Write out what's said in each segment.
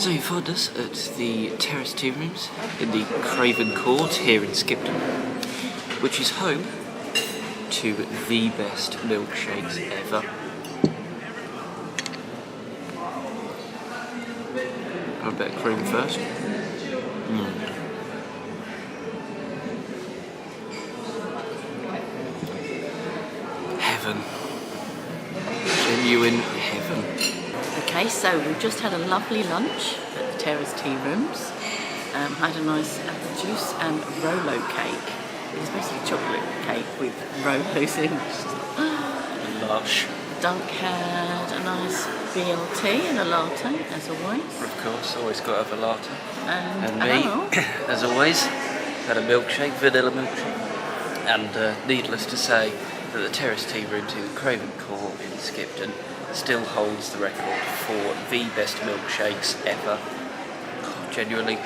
So you find us at the Terrace Tea Rooms in the Craven Court here in Skipton, which is home to the best milkshakes ever. Have a bit of cream first. Heaven. Genuine heaven. Okay, so we've just had a lovely lunch at the Terrace Tea Rooms. Had a nice apple juice and Rolo cake. It's basically chocolate cake with Rolos in. Lush. Dunk had a nice BLT and a latte, as always. Of course, always got to have a latte. And me, as always, had a milkshake, vanilla milkshake. And needless to say, that the Terrace Tea Rooms in Craven Court in Skipton still holds the record for the best milkshakes ever. Oh, genuinely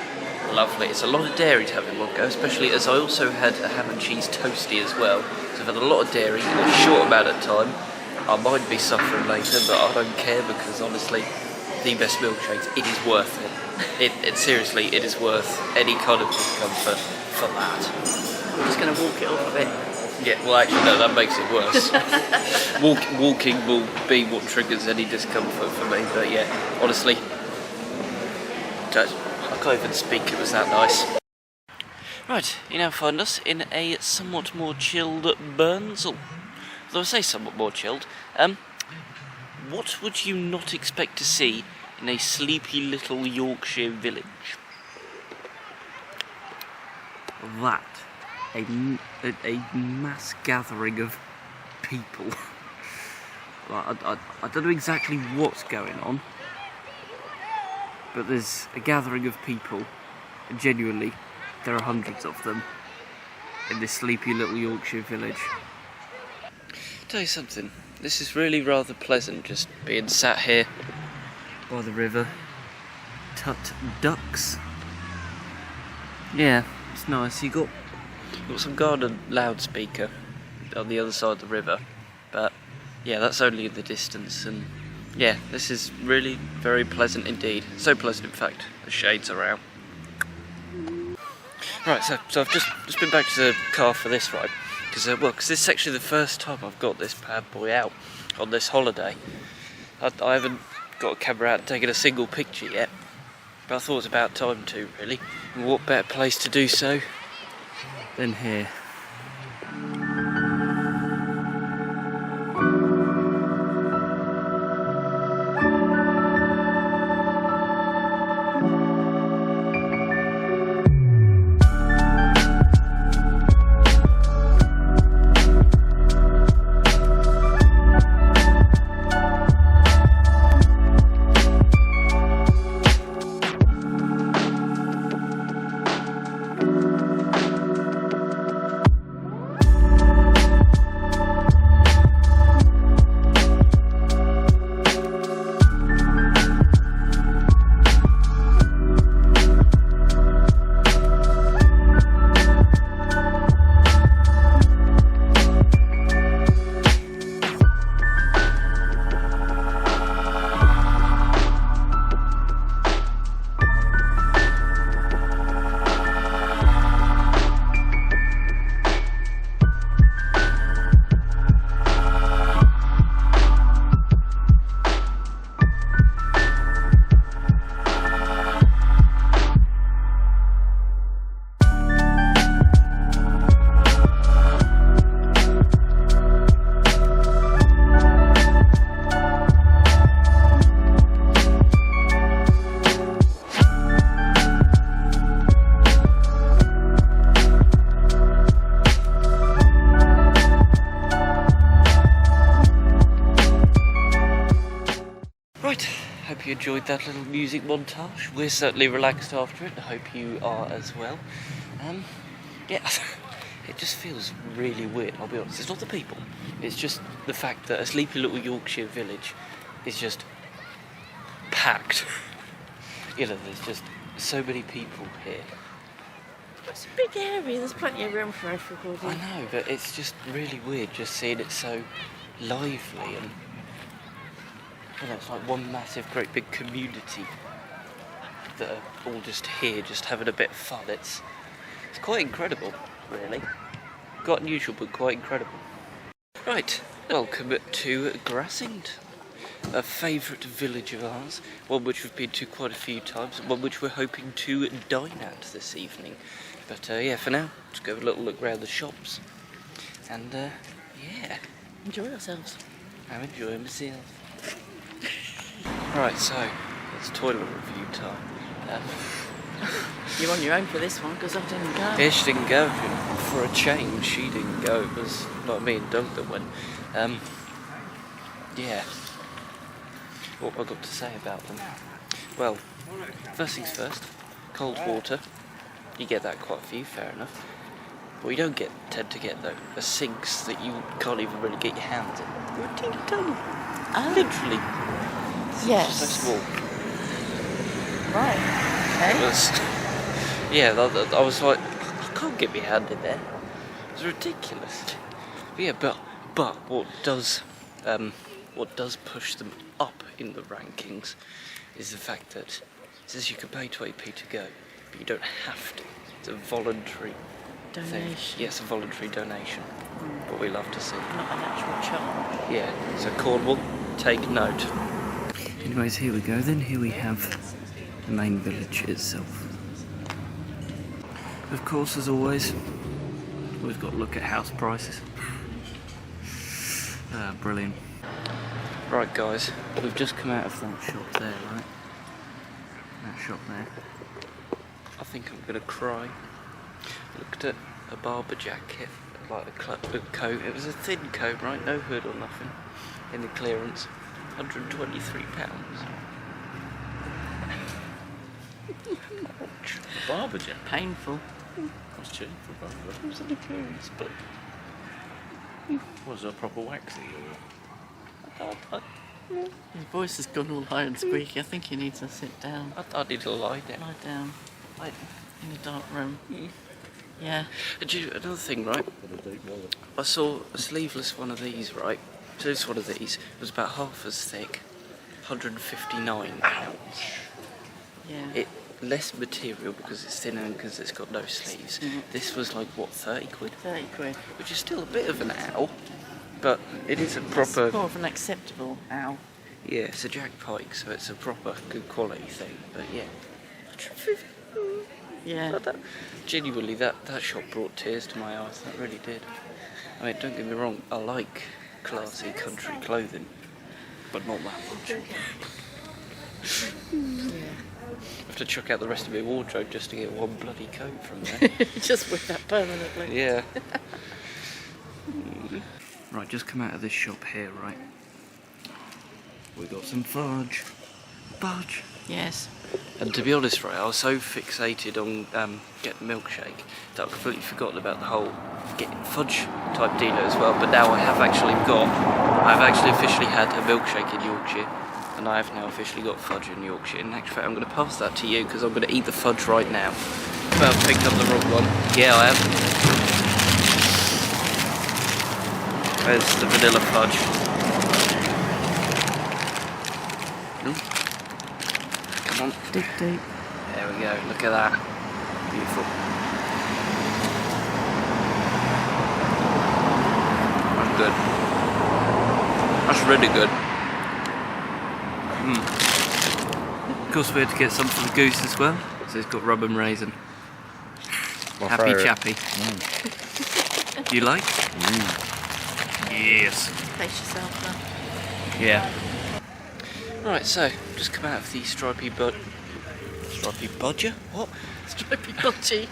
lovely. It's a lot of dairy to have in one go, especially as I also had a ham and cheese toasty as well. So I've had a lot of dairy in a short amount of time. I might be suffering later, but I don't care because honestly, the best milkshakes, it is worth it. It seriously, it is worth any kind of discomfort for that. I'm just going to walk it off a bit. Yeah, well actually no, that makes it worse. Walking will be what triggers any discomfort for me, but yeah, honestly, I can't even speak, it was that nice. Right, you now find us in a somewhat more chilled Burnsall. Though I say somewhat more chilled, what would you not expect to see in a sleepy little Yorkshire village? That. A mass gathering of people. I don't know exactly what's going on, but there's a gathering of people, and genuinely, there are hundreds of them in this sleepy little Yorkshire village. Tell you something, this is really rather pleasant, just being sat here by the river. Tut ducks. Yeah, it's nice. You got some garden loudspeaker on the other side of the river, but yeah, that's only in the distance, and yeah, this is really very pleasant indeed. So pleasant, in fact, the shades are out. Right, so I've just been back to the car for this ride, because this is actually the first time I've got this bad boy out on this holiday. I haven't got a camera out and taken a single picture yet, but I thought it was about time to, really. And what better place to do so than here. Hope you enjoyed that little music montage. We're certainly relaxed after it. I hope you are as well. Yeah, it just feels really weird, I'll be honest. It's not the people, it's just the fact that a sleepy little Yorkshire village is just packed. You know, there's just so many people here. It's a big area, there's plenty of room for everybody. I know, but it's just really weird just seeing it so lively, and you know, it's like one massive, great big community. that are all just here, just having a bit of fun. It's quite incredible, really. Quite unusual, but quite incredible. Right, welcome to Grassington, a favourite village of ours, one which we've been to quite a few times, and one which we're hoping to dine at this evening. But yeah, for now, just go have a little look around the shops, and yeah. Enjoy ourselves. I'm enjoying myself. Right, so, it's toilet review time. You're on your own for this one, because I didn't go. Yeah, she didn't go. For a change, she didn't go. It was not me and Doug that went. Yeah. What have I got to say about them? Well, first things first, cold water. You get that quite a few, fair enough. What you don't tend to get though, are sinks that you can't even really get your hands in. They're a teeny tiny. Oh. Literally. Yes. So small. Right. Okay. Yeah, I was like, I can't get my hand in there. It's ridiculous. Yeah, but what does push them up in the rankings is the fact that it says you can pay 20p to go, but you don't have to. It's a voluntary donation. thing. Yes, a voluntary donation. What we love to see. Not an actual charge. Yeah. So Cornwall, take note. Anyways, here we go. Then here we have the main village itself. Of course, as always, we've got to look at house prices. Brilliant. Right guys, we've just come out of that shop there, right? That shop there. I think I'm gonna cry. Looked at a barber jacket, like a coat. It was a thin coat, right? No hood or nothing. In the clearance, £123. Barber jacket. Painful. That's cheap for a barber. It was in the clearance, but Was it a proper waxy or? Your voice has gone all high and squeaky. I think you need to sit down. I need to lie down. Lie down. Like in a dark room. Yeah. Another thing, right? I saw a sleeveless one of these, right? So this one of these was about half as thick, £159. Yeah. Less material because it's thinner and because it's got no sleeves. This was like, what, 30 quid? 30 quid. Which is still a bit of an owl, but it is a It's proper... more of an acceptable owl. Yeah, it's a Jack Pike, so it's a proper good quality thing, but yeah. Yeah. But genuinely, that shop brought tears to my eyes, that really did. I mean, don't get me wrong, I like classy country clothing, but not that much. Yeah. I have to chuck out the rest of my wardrobe just to get one bloody coat from there. Just with that permanently. Yeah. Right, just come out of this shop here, right? We got some fudge. Fudge. Yes. And to be honest, right, I was so fixated on getting a milkshake that I completely forgotten about the whole getting fudge type deal as well. But now I've actually officially had a milkshake in Yorkshire, and I have now officially got fudge in Yorkshire. In actual fact, I'm going to pass that to you because I'm going to eat the fudge right now. Well, I've picked up the wrong one. Yeah, I have. There's the vanilla fudge. Come on. Dig deep. There we go, look at that. Beautiful. That's good. That's really good. Of course we had to get some for the goose as well. So it's got rub and raisin. My Happy favourite. chappy. You like? Yes. Face yourself up. Yeah. Right, so just come out of the stripy budger? What? Stripy budgie.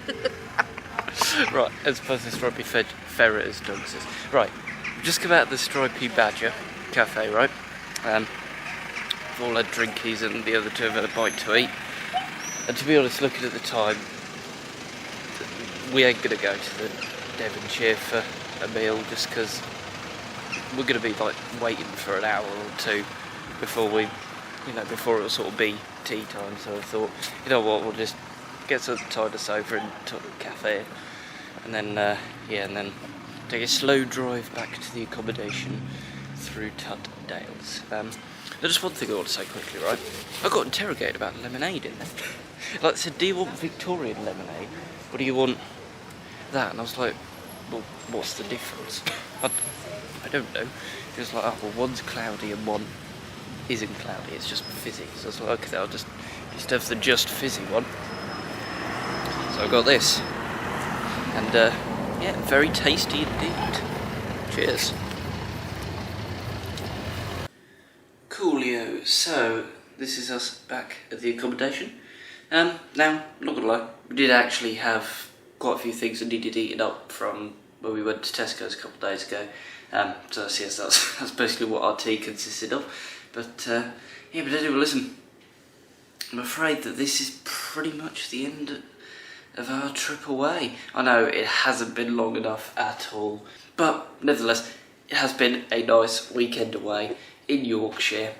Right, as opposed to stripy ferret as Doug says. Right, just come out of the stripy badger cafe, right? We've all had drinkies and the other two have had a bite to eat. And to be honest, looking at the time, we ain't gonna go to the Devonshire for a meal just because we're gonna be like waiting for an hour or two before before it'll sort of be tea time. So I thought, you know what, we'll just get some tide us over into the cafe, and then and then take a slow drive back to the accommodation through Tutdales. There's just one thing I want to say quickly, right? I got interrogated about lemonade in there. Like I said, do you want Victorian lemonade, or do you want that? And I was like, well, what's the difference? I don't know. It was like, oh, well, one's cloudy and one isn't cloudy, it's just fizzy. So I was like, okay, I'll just have the just fizzy one. So I got this. And, yeah, very tasty indeed. Cheers. Coolio. So, this is us back at the accommodation. Now, I'm not gonna lie, we did actually have quite a few things that needed eating up from when we went to Tesco's a couple of days ago. So yes, that's basically what our tea consisted of. But yeah, but anyway, listen, I'm afraid that this is pretty much the end of our trip away. I know it hasn't been long enough at all, but nevertheless, it has been a nice weekend away in Yorkshire.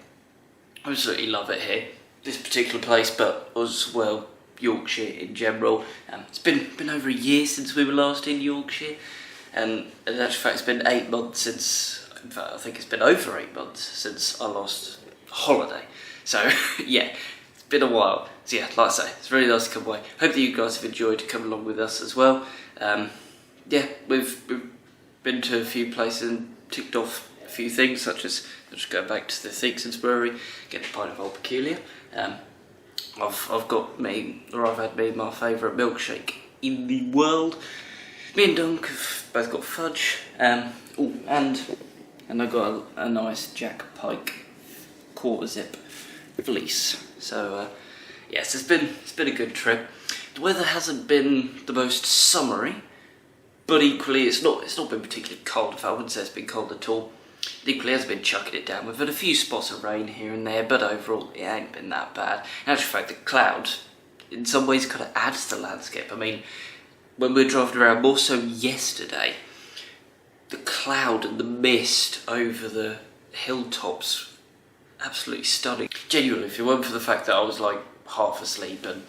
I absolutely love it here, this particular place, but as well Yorkshire in general. It's been over a year since we were last in Yorkshire, and in actual fact it's been 8 months since, in fact I think it's been over 8 months since our last holiday. So yeah, it's been a while. So yeah, like I say, it's really nice to come away. Hope that you guys have enjoyed coming along with us as well. Yeah, we've been to a few places and ticked off a few things, such as just go back to the Theakson's Brewery, get a pint of Old Peculiar. I've had me my favourite milkshake in the world. Me and Dunk have both got fudge. And I got a nice Jack Pike quarter zip fleece. So yes, it's been a good trip. The weather hasn't been the most summery, but equally it's not been particularly cold. I wouldn't say it's been cold at all. It equally has been chucking it down. We've had a few spots of rain here and there, but overall it ain't been that bad. In actual fact, the cloud in some ways kind of adds to the landscape. I mean, when we were driving around, more so yesterday, the cloud and the mist over the hilltops, absolutely stunning. Genuinely, if it weren't for the fact that I was like half asleep and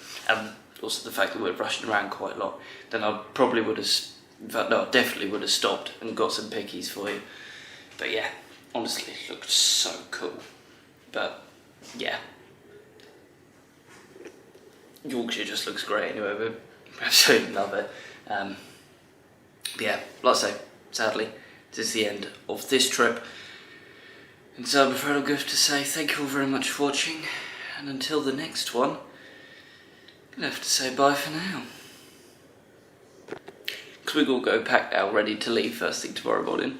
also the fact that we were rushing around quite a lot, then I probably would have, in fact no, I definitely would have stopped and got some pickies for you. But yeah, honestly, it looked so cool. But yeah, Yorkshire just looks great anyway. We absolutely love it. But yeah, like I say, sadly, this is the end of this trip. And so I'm afraid I'll go to say thank you all very much for watching. And until the next one, I'm going to have to say bye for now. Because we've all go packed now, ready to leave first thing tomorrow morning.